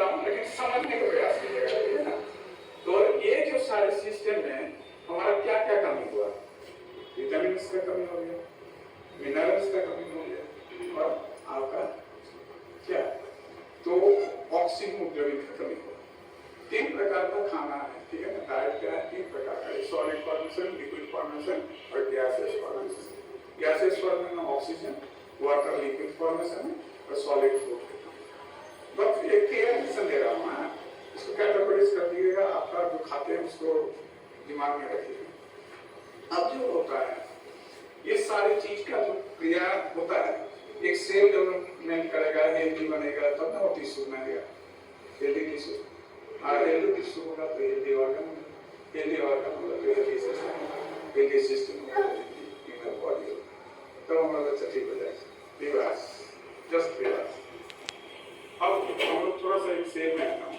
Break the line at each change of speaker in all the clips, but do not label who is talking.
बोलता हूँ, लेकिन समझने का प्रयास कीजिएगा, ठीक है ना। तो ये जो सारे सिस्टम में हमारा क्या क्या कमी हुआ, विटामिन का कमी हो गया, मिनरल्स का कमी हो गया, और आपका क्या, तो ऑक्सीजन उपयोगित का कमी हो। 3 प्रकार का खाना है, ठीक है ना। डाइट क्या है, 3 प्रकार का, सॉलिड फॉर्मेशन, लिक्विड फॉर्मेशन और गैसेस फॉर्मेशन। गैसेस फॉर्मेशन में ऑक्सीजन, वाटर लिक्विड फॉर्मेशन में, और सॉलिड फूड। बस एक क्लियर दे रहा हूँ मैं, इसको कैटेगराइज कर दीजिएगा, आपका जो खाते हैं उसको दिमाग में रखिएगा। अब जो होता है ये सारी चीज का जो क्रिया होता है, एक सेल डेवलपमेंट करेगा, हेल्दी बनेगा, तब ना वो टिश्यू बनेगा, हेल्दी टिश्यू। और हेल्दी टिश्यू होगा तो हेल्दी ऑर्गन, हेल्दी ऑर्गन होगा तो हेल्दी सिस्टम, हेल्दी सिस्टम होगा तो हेल्दी बॉडी होगा, तो हमारा बच्चा ठीक हो जाएगा। विवास, जस्ट विवास। अब हम लोग थोड़ा सा एक सेल में आता हूँ।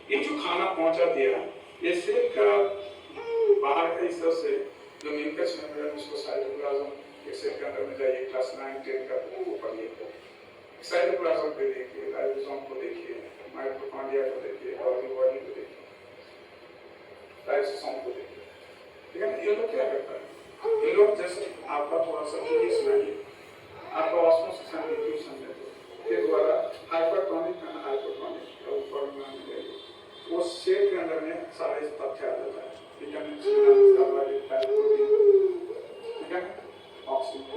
ये जो खाना पहुंचा दिया, ये सेल का बाहर का हिस्सा से जो मिल्कस मेम्ब्रेन, उसको साइटोप्लाज्म एक सेल के अंदर में जाइए, क्लास 9, 10 का वो पढ़िए। साइटोप्लाज्म पे देखिए, राइबोसोम को देखिए, माइटोकॉन्ड्रिया को देखिए, ऑर्गन बॉडी को देखिए, लाइसोसोम को देखिए, ठीक है ना। ये लोग क्या करता है, ये लोग जैसे आपका थोड़ा सा सुनाइए, आपका ऑस्मोसिस एंड डिफ्यूजन के द्वारा हाइपरटोनिक एंड हाइपोटोनिक का ऊपर में वो सेल के अंदर में सारे तथ्य आ जाता है, विटामिन, कार्बोहाइड्रेट, प्रोटीन, ठीक है, ऑक्सीजन।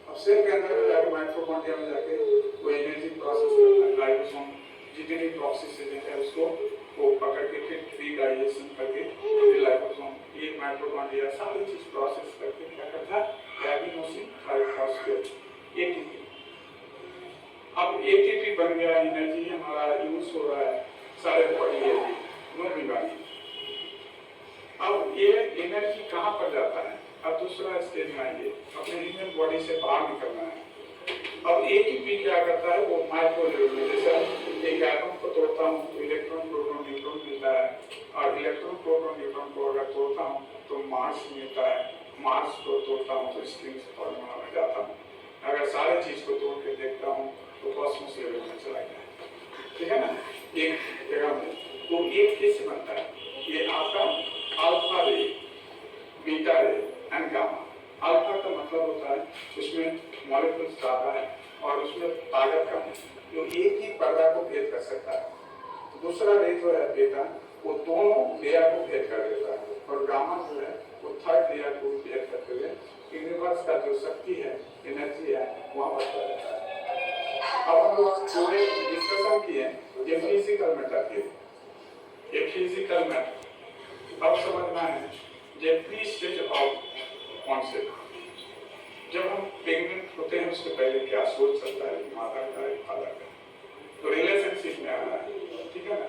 अब सेल के अंदर में जाके माइटोकॉन्ड्रिया में जाके वो एनर्जी प्रोसेस करता है, राइबोसोम जितनी टॉक्सिसिटी है उसको वो पकड़ के फिर रीडाइजेशन करके फिर लाइपोसोम, ये माइटोकॉन्ड्रिया सारी चीज प्रोसेस करके क्या करता है, एडिनोसिन ट्राइफॉस्फेट, एटीपी। अब एटीपी बन गया, एनर्जी हमारा यूज हो रहा है सारे बॉडी में, नो बीमारी। अब ये एनर्जी कहाँ पर जाता है, अब दूसरा स्टेज में आइए, अपने ह्यूमन बॉडी से बाहर निकलना है। अब एटीपी क्या करता है, वो माइक्रो लेवल में, जैसे एक एटम को तोड़ता हूँ तो इलेक्ट्रॉन प्रोटॉन न्यूट्रॉन मिलता है, और इलेक्ट्रॉन प्रोटॉन न्यूट्रॉन को अगर तोड़ता हूँ तो मास मिलता है, मास को तोड़ता हूँ तो स्ट्रिंग्स फॉर्मूला में जाता हूँ, अगर सारे चीज को तोड़ के देखता हूँ तो कॉस्मोस लेवल में चला गया, ठीक है ना। एक जगह में वो एक कैसे बनता है, ये आपका अल्फा रे, बीटा रे एंड गामा। अल्फा का मतलब होता है उसमें मॉलिक्यूल्स ज्यादा है और उसमें ताकत कम है, जो एक ही पर्दा को भेद कर सकता है। तो दूसरा रे जो है बीटा, वो दोनों लेयर को भेद कर देता है, और गामा जो है वो थर्ड लेयर को भेद करते हुए यूनिवर्स का जो शक्ति है, एनर्जी है, वहाँ बढ़ता रहता है। अब हम लोग पूरे डिस्कशन किए, ये फिजिकल मैटर के, ये फिजिकल मैटर। अब समझना है ये प्री स्टेज ऑफ कॉन्सेप्ट। जब हम प्रेग्नेंट होते हैं उसके पहले क्या सोच सकता है माता का, फादर का, तो रिलेशनशिप में आना है, ठीक है ना।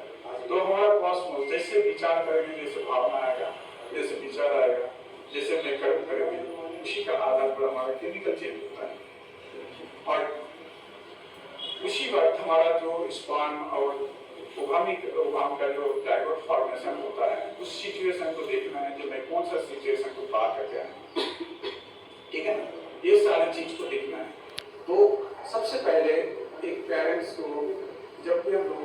तो हमारा कॉस्मोस जैसे विचार करेंगे, जैसे भावना आएगा, जैसे विचार आएगा, जैसे मैं कर्म करेंगे, उसी का आधार पर हमारा केमिकल चेंज होता है, और उसी वक्त हमारा जो स्पर्म और ओवम का जो जाइगोट फॉर्मेशन होता है, उस सिचुएशन को देखना है कि मैं कौन सा सिचुएशन को पार करके आया, ठीक है ना। ये सारी चीज को देखना है। तो सबसे पहले एक पेरेंट्स को जब भी हम लोग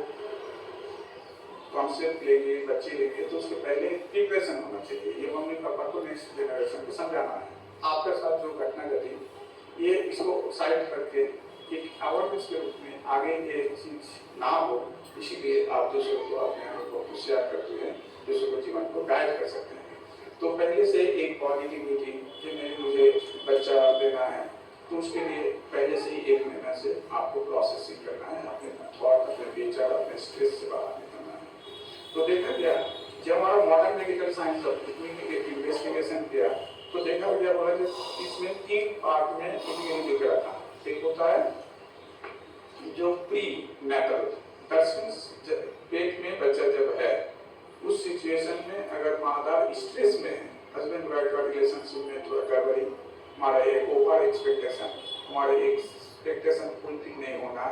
कॉन्सेप्ट लेंगे, बच्चे लेंगे, तो उसके पहले प्रिपरेशन होना चाहिए। ये मम्मी पापा को नेक्स्ट जनरेशन को समझाना है, आपके साथ जो घटना घटी, ये इसको साइड करके एक अवेयरनेस के रूप में आगे ये चीज ना हो, इसीलिए आप दूसरों को अपने आप को होशियार करते हैं, दूसरों को जीवन को गाइड कर सकते हैं। तो पहले से एक पॉजिटिविटी कि मुझे बच्चा देना है, तो उसके लिए पहले से ही 1 महीना से आपको प्रोसेसिंग करना है, अपने थॉट, अपने विचार, अपने स्ट्रेस से बाहर निकलना है। तो देखा गया जब हमारा मॉडर्न मेडिकल साइंस इन्वेस्टिगेशन किया तो देखा गया बोला कि इसमें 3 पार्ट में दिख रहा था। एक होता है जो प्री नेटल, पेट में बच्चा जब है उस सिचुएशन में अगर मादा स्ट्रेस में है, हस्बैंड वाइफ का रिलेशनशिप में तो गड़बड़ी, हमारा एक ओवर एक्सपेक्टेशन, हमारे एक्सपेक्टेशन फुलफिल नहीं होना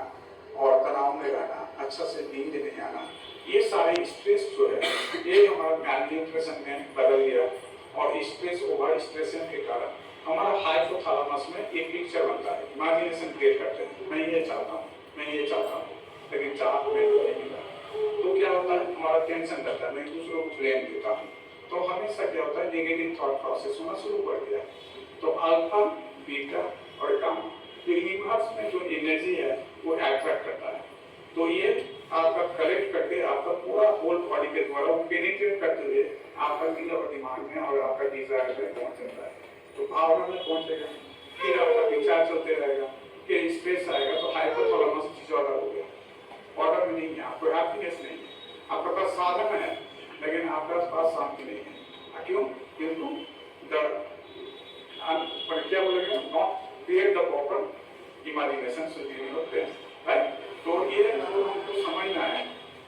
और तनाव में रहना, अच्छा से नींद नहीं आना, ये सारे स्ट्रेस जो है ये हमारा मैलन्यूट्रिशन में बदल गया, और स्ट्रेस ओवर स्ट्रेसन के कारण हमारा हाइपोथैलेमस में एक पिक्चर बनता है, इमेजिनेशन क्रिएट करते हैं, मैं ये चाहता हूँ, मैं ये चाहता हूँ, लेकिन चाह में नहीं मिला। क्या होता है, हमारा टेंशन रहता है, मैं दूसरों को ब्लेम देता हूँ, तो हमेशा क्या होता है, नेगेटिव थॉट प्रोसेस होना शुरू कर दिया। तो अल्फा, बीटा और गामा, तो यूनिवर्स में जो एनर्जी है वो अट्रैक्ट करता है, तो ये आपका कलेक्ट करके आपका पूरा होल बॉडी के द्वारा वो पेनिट्रेट करते हुए आपका दिल और दिमाग में और आपका डिजायर में पहुंच जाता है, तो भावना में पहुंचेगा, फिर आपका विचार चलते रहेगा, फिर स्ट्रेस आएगा, तो हाइपोथैलेमस डिसऑर्डर हो गया, ऑर्डर में नहीं है, आपको हैप्पीनेस नहीं है, आपके पास साधन है लेकिन आपके पास शांति नहीं है। क्यों? क्योंकि क्या बोलेंगे, not create the proper imagination right. तो ये हमको समझना है।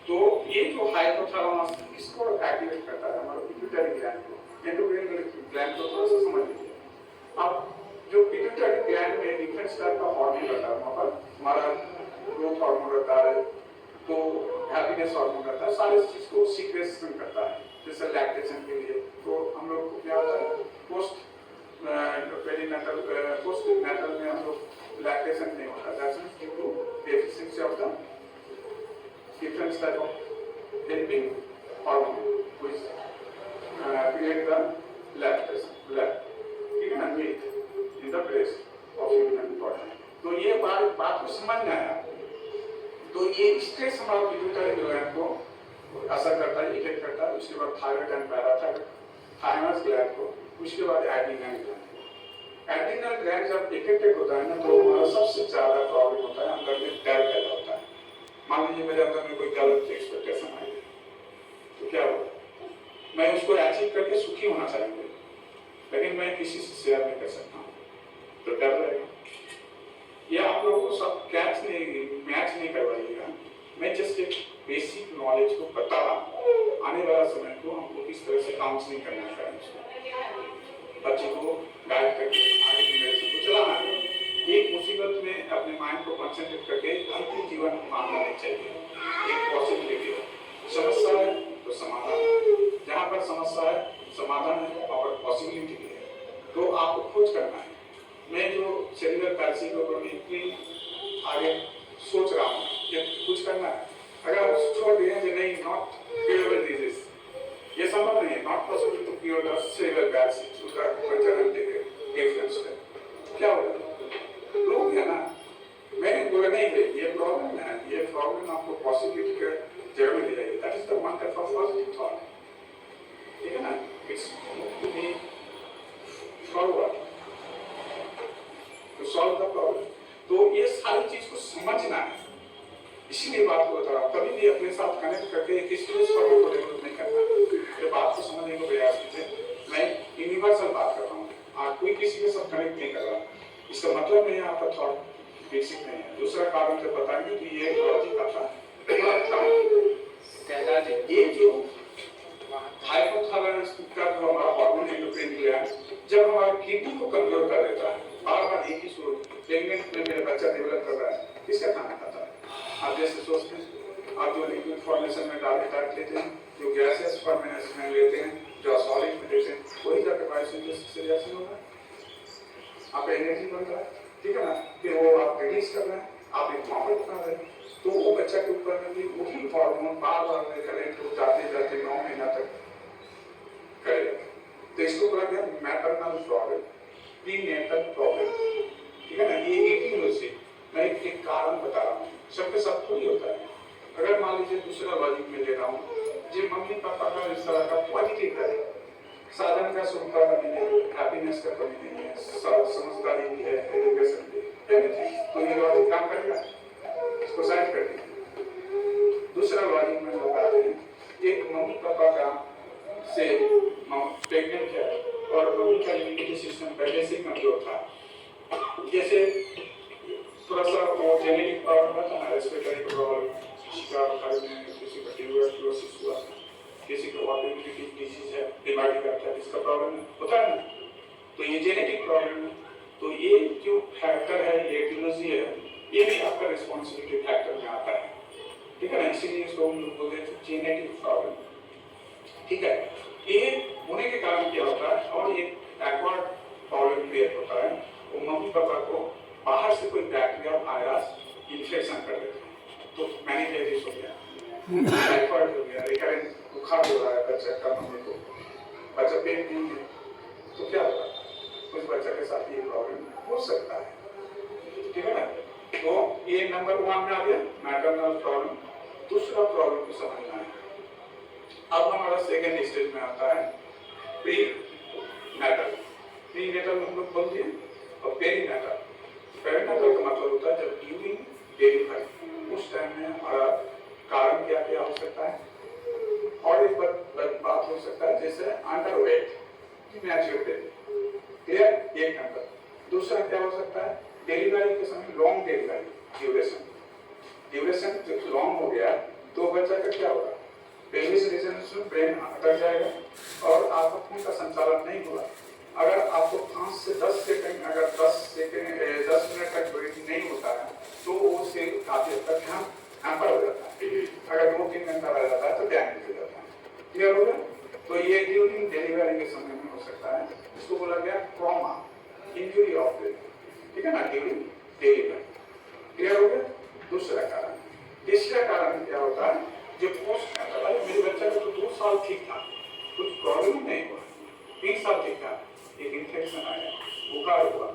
तो ये जो हाइपोथैलेमस इसको एक्टिवेट करता है हमारे पिट्यूटरी ग्लैंड को, एंडोक्राइन ग्लैंड को थोड़ा सा समझ लीजिए। अब जो पिट्यूटरी ग्लैंड में डिफरेंट टाइप का हार्मोन रहता है, वहाँ पर हमारा ग्रोथ हार्मोन रहता है, तो हैप्पीनेस हार्मोन रहता है, सारे चीज को सीक्रेशन करता है, जैसे लैक्टेशन के लिए। तो हम लोग को क्या होता है, पोस्ट पेरीनेटल पोस्ट नेटल में हम लोग लैक्टेशन नहीं होता, that's due to deficiency of the different type of helping hormone which create the lactation, ठीक है ना, milk in the breast of human body. तो ये बात को समझना है। तो ये स्ट्रेस हमारे पिट्यूटरी ग्लैंड को असर करता है, इफेक्ट करता है, उसके बाद थायराइड एंड पैराथायरॉइड ग्लैंड को, उसके बाद एड्रीनल ग्लैंड। एड्रीनल ग्लैंड जब इफेक्टेड होता है ना, तो हमारा सबसे ज्यादा प्रॉब्लम होता है, अंदर में डर पैदा होता है। मान लीजिए मेरे अंदर में कोई गलत एक्सपेक्टेशन आई है, तो क्या होगा, मैं उसको अचीव करके सुखी होना चाहूंगा, लेकिन मैं किसी से शेयर नहीं कर सकता हूँ, तो डर रहेगा। या आप लोगों को सब मैच नहीं करवाइएगा, मैं जस्ट एक बेसिक नॉलेज को बता रहा हूँ। आने वाला समय को हमको किस तरह से काउंसलिंग करना चाहिए, बच्चे को गाइड करके आगे की मेडिसिन को चलाना है। एक मुसीबत में अपने माइंड को कंसंट्रेट करके अंतिम जीवन मांगना नहीं चाहिए। एक पॉसिबिलिटी है, समस्या है तो समाधान है, जहाँ पर समस्या है समाधान है, वहाँ पर पॉसिबिलिटी भी है, तो आपको खोज करना है। मैं जो सेलुलर पैल्सी के ऊपर इतनी आगे सोच रहा हूँ कि कुछ करना है, अगर आप छोड़ दिए कि नहीं, नॉट क्यूरेबल डिजीज, ये संभव नहीं है, not possible to cure the cellular palsy, उसका कल्चरल डिफरेंस है, क्या होगा, लोग है ना, मैंने बोला नहीं है ये प्रॉब्लम है, ये प्रॉब्लम आपको पॉसिबिलिटी के जगह में ले जाएगी, that is the mantra for positive thought, ठीक है ना, it's to be forward to solve the problem। तो ये सारी चीज को समझना है, इसीलिए बात को बता रहा हूँ। कभी भी अपने साथ कनेक्ट करके एक स्ट्रेस प्रॉब्लम को डेवलप नहीं करना, ये बात को समझने को प्रयास कीजिए। मैं यूनिवर्सल बात कर रहा हूँ, आज कोई किसी के साथ कनेक्ट नहीं कर रहा, इसका मतलब नहीं है आपका थॉट बेसिक नहीं है। दूसरा कारण से बताएंगे कि ये लॉजिक आता है, ये जो हाइपोथैलेमस का जो हमारा हार्मोन एंडोक्राइन ग्लैंड जब हमारे किडनी को कमजोर कर देता है, बार-बार एक ही सोच, प्रेग्नेंट में मेरा बच्चा डेवलप कर रहा है, किसका खाना खाता है? आप जैसे सोचते हैं, आप जो लिक्विड फॉर्मेशन में डाल लेते हैं, जो गैसेस फॉर्मेशन में लेते हैं, जो सॉलिड में लेते हैं, वही जाकर बायोसिंथेसिस से रिएक्शन होगा, आपका एनर्जी बन रहा है, ठीक है ना, फिर वो आप रिलीज कर रहे हैं, आप एक माहौल बना रहे हैं, तो वो बच्चा के ऊपर में भी वही हार्मोन बार-बार में करेंट हो जाते 9 महीना तक करेगा। तो इसको बोला गया मैटरनल प्रॉब्लम, प्रीनेटल प्रॉब्लम, ठीक है ना। ये एक ही वजह से मैं एक कारण बता रहा हूँ, सबके सब थोड़ी होता है। अगर मान लीजिए दूसरा लॉजिक में ले रहा हूँ, जो मम्मी पापा का इस तरह का पॉजिटिव है, साधन का सुखता नहीं है, हैप्पीनेस का कमी नहीं है, समझदारी भी है, एजुकेशन भी है, तो ये लॉजिक काम करेगा, इसको साइड कर दीजिए। दूसरा लॉजिक में बता रहे हैं, एक मम्मी पापा का से प्रेग्नेंट है और मम्मी का इम्यूनिटी सिस्टम पहले से कमजोर था, जैसे थोड़ा सा वो जेनेटिक प्रॉब्लम होता है ना, रेस्पिरेटरी प्रॉब्लम, किसी का घर में किसी का ट्यूबरक्लोसिस हुआ, किसी को ऑटोइम्यून डिजीज है, बीमारी का है, इसका प्रॉब्लम होता है ना, तो ये जेनेटिक प्रॉब्लम है। तो ये जो फैक्टर है, ये एटियोलॉजी है, ये भी आपका रिस्पॉन्सिबिलिटी फैक्टर में आता है, ठीक है ना, इसीलिए इसको हम लोग बोलते हैं जेनेटिक प्रॉब्लम, ठीक है। ये होने के कारण क्या होता है, और ये एक्वायर्ड प्रॉब्लम क्रिएट होता है, वो मम्मी पापा को बाहर से कोई बैक्टीरिया वायरस इन्फेक्शन कर देते हैं, तो मैनिंजाइटिस हो गया, टाइफाइड हो गया, रिकरेंट बुखार हो रहा है बच्चा का, मम्मी को बच्चा पेट नहीं है, तो क्या होगा, उस बच्चा के साथ ये प्रॉब्लम हो सकता है, ठीक है ना। तो ये नंबर 1 में आ गया मैटरनल प्रॉब्लम। दूसरा प्रॉब्लम को समझना है। अब हमारा सेकंड स्टेज में आता है प्री नेटल। प्री नेटल हम लोग बोल दिए, और पेरी नेटल। पेरी नेटल का मतलब होता है जब ड्यूरिंग डिलीवरी, उस टाइम में हमारा कारण क्या क्या हो सकता है, और एक बात हो सकता है जैसे अंडरवेट, मैच्योर बेबी, क्लियर, एक नंबर। दूसरा क्या हो सकता है, डिलीवरी के समय लॉन्ग डिलीवरी ड्यूरेशन जब लॉन्ग हो गया तो बच्चा का क्या होगा, पेल्विस रीजन में ब्रेन अटक जाएगा और आपका खून का संचालन नहीं होगा। अगर आपको 5 से 10 सेकंड, अगर 10 मिनट तक ब्रीथिंग नहीं होता है तो वो सेल काफी हद तक हैम्पर हो जाता है। अगर 2-3 घंटा रह जाता है तो डैमेज हो जाता है, क्लियर हो गया। तो ये ड्यूरिंग डिलीवरी के समय में हो सकता है, इसको बोला गया ट्रॉमा, इंजरी ऑफ द, ठीक है ना, ड्यूरिंग डिलीवरी, क्लियर हो गया। दूसरा कारण। तीसरा कारण क्या होता है, जो पोस्ट नेटल, मेरे बच्चा को तो 2 साल ठीक था, कुछ प्रॉब्लम नहीं हुआ, 3 साल ठीक था, एक इन्फेक्शन आया, बुखार हुआ,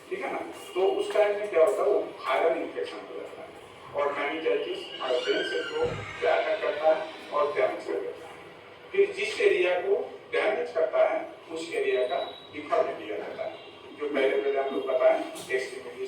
ठीक है ना, तो उस टाइम में क्या होता है, वो वायरल इन्फेक्शन हो जाता है और मेनिंजाइटिस हमारे ब्रेन से को अटैक करता है और डैमेज कर देता है। फिर जिस एरिया को डैमेज करता है उस एरिया का डिफॉर्मिटी आ जाता है, जो पहले हम लोग बताएं एक्सट्रीमिटी